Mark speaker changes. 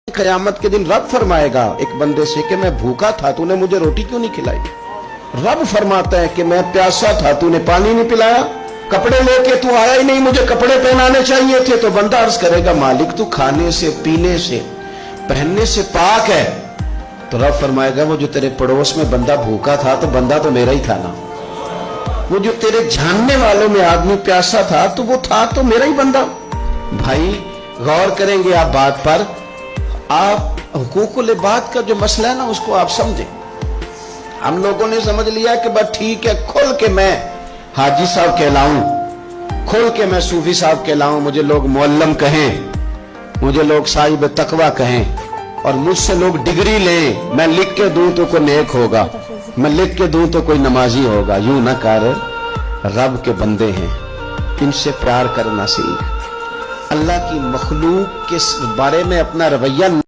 Speaker 1: क़यामत के दिन रब फरमाएगा एक बंदे से कि मैं भूखा था, तूने मुझे रोटी क्यों नहीं खिलाई। रब फरमाता है कि मैं प्यासा था, तूने पानी नहीं पिलाया। कपड़े लेके तू आया ही नहीं, मुझे कपड़े पहनाने चाहिए थे। तो बंदा अर्ज करेगा मालिक तू खाने से पीने से पहनने से पाक है। तो रब फरमाएगा वो जो तेरे पड़ोस में बंदा भूखा था तो बंदा तो मेरा ही था ना। वो जो तेरे जानने वालों में आदमी प्यासा था तो वो था तो मेरा ही बंदा। भाई गौर करेंगे आप बात पर, आप हुकूकुल इबाद का जो मसला है ना उसको आप समझें। हम लोगों ने समझ लिया कि बस ठीक है, खुल के मैं हाजी साहब कहलाऊं, खुल के मैं सूफी साहब कहलाऊं, मुझे लोग मुअल्लम कहें, मुझे लोग साहिब तकवा कहें और मुझसे लोग डिग्री लें, मैं लिख के दूं तो कोई नेक होगा, मैं लिख के दूं तो कोई नमाजी होगा। यूं ना कर, रब के बंदे हैं, इनसे प्यार करना सीख। अल्लाह की मखलूक के बारे में अपना रवैया